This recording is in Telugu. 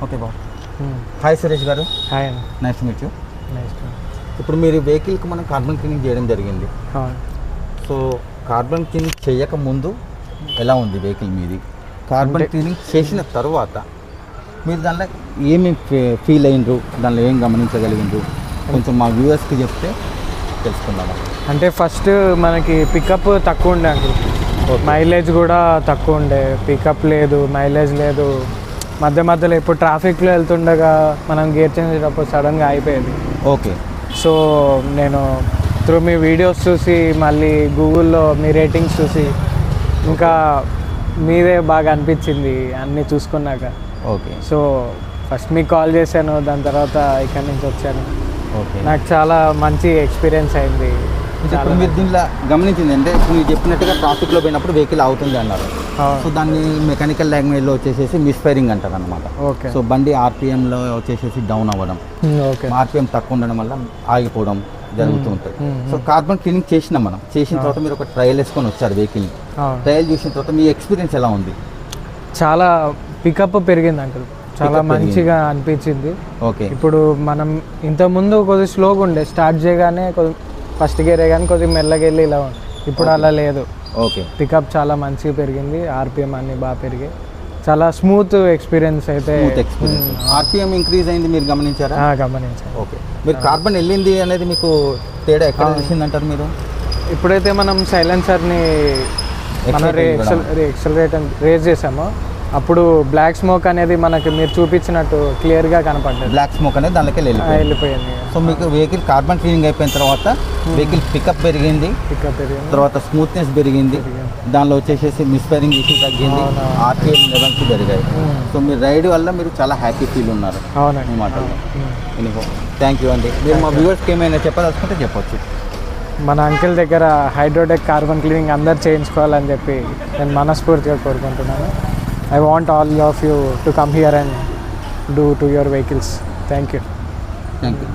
ఓకే బాబు. హాయ్ సురేష్ గారు. హాయ్ అండి. Nice to meet you. Nice. ఇప్పుడు మీరు వెహికల్కి మనం కార్బన్ క్లీనింగ్ చేయడం జరిగింది. సో కార్బన్ క్లీనింగ్ చేయక ముందు ఎలా ఉంది వెహికల్ మీది, కార్బన్ క్లీనింగ్ చేసిన తర్వాత మీరు దాంట్లో ఏమేమి ఫీల్ అయినరు, దానిలో ఏం గమనించగలిగిండ్రు, కొంచెం మా వ్యూవర్స్కి చెప్తే తెలుసుకుందామా. అంటే ఫస్ట్ మనకి పికప్ తక్కువ ఉండే అండి, మైలేజ్ కూడా తక్కువ ఉండే, పికప్ లేదు, మైలేజ్ లేదు. మధ్యలో ఇప్పుడు ట్రాఫిక్లో వెళ్తుండగా మనం గేర్ చేంజ్ చేసేటప్పుడు సడన్గా అయిపోయేది. ఓకే. సో నేను త్రూ మీ వీడియోస్ చూసి, మళ్ళీ గూగుల్లో మీ రేటింగ్స్ చూసి, ఇంకా మీదే బాగా అనిపించింది అన్నీ చూసుకున్నాక. ఓకే. సో ఫస్ట్ మీకు కాల్ చేశాను, దాని తర్వాత ఇక్కడి నుంచి వచ్చాను. ఓకే. నాకు చాలా మంచి ఎక్స్పీరియన్స్ అయింది. ఇప్పుడు మీరు దీనిలో గమనించింది అంటే మీరు చెప్పినట్టుగా ట్రాఫిక్లో పోయినప్పుడు వెహికల్ అవుతుంది అన్నారు. సో దాన్ని మెకానికల్ లాంగ్వేజ్లో వచ్చేసి మిస్ఫైరింగ్ అంటారు అనమాట. ఓకే. సో బండి ఆర్పిఎంలో వచ్చేసి డౌన్ అవ్వడం, ఓకే, ఆర్పిఎం తక్కువ ఉండడం వల్ల ఆగిపోవడం జరుగుతూ ఉంటుంది. సో కార్బన్ క్లీనింగ్ చేసినాం మనం. చేసిన తర్వాత మీరు ఒక ట్రయల్ వేసుకొని వచ్చారు వెహికల్ని. ట్రయల్ చూసిన తర్వాత మీ ఎక్స్పీరియన్స్ ఎలా ఉంది? చాలా పికప్ పెరిగింది అంటారు, చాలా మంచిగా అనిపించింది. ఓకే. ఇప్పుడు మనం ఇంతకుముందు కొద్దిగా స్లోగా ఉండే, స్టార్ట్ చేయగానే ఫస్ట్ గేరే కానీ కొద్దిగా మెల్లగా వెళ్ళి ఇలా ఉంది. ఇప్పుడు అలా లేదు. ఓకే. పికప్ చాలా మంచిగా పెరిగింది, ఆర్పిఎం అన్నీ బాగా పెరిగాయి. చాలా స్మూత్ ఎక్స్పీరియన్స్ అయితే. ఆర్పిఎం ఇంక్రీజ్ అయింది, మీరు గమనించారా? గమనించాను. ఓకే. మీరు కార్బన్ వెళ్ళింది అనేది మీకు తేడా ఎక్కడ తెలిసిందంటారు మీరు? ఇప్పుడైతే మనం సైలెన్సర్ని ఎక్సలరేటర్ రేజ్ చేసామో అప్పుడు బ్లాక్ స్మోక్ అనేది మనకి మీరు చూపించినట్టు క్లియర్గా కనపడ్డది. బ్లాక్ స్మోక్ అనేది దానిలోకి వెళ్ళిపోయింది. సో మీకు వెహికల్ కార్బన్ క్లీనింగ్ అయిపోయిన తర్వాత వెహికల్ పికప్ పెరిగింది, తర్వాత స్మూత్నెస్ పెరిగింది, దానిలో వచ్చేసి మిస్ఫైరింగ్ ఇష్యూ తగ్గింది, ఆర్పిఎం లెవెల్స్ పెరిగాయి. సో మీరు రైడ్ వల్ల మీరు చాలా హ్యాపీ ఫీల్ ఉన్నారు. అవునండి. ఈ మాటల్లో థ్యాంక్ యూ అండి. మీరు మా వ్యూవర్స్కి ఏమైనా చెప్పదలుచుకుంటే చెప్పొచ్చు. మన అంకిల్ దగ్గర హైడ్రోటెక్ కార్బన్ క్లీనింగ్ అందరు చేయించుకోవాలని చెప్పి నేను మనస్ఫూర్తిగా కోరుకుంటున్నాను. I want all of you to come here and do to your vehicles. Thank you. Thank you.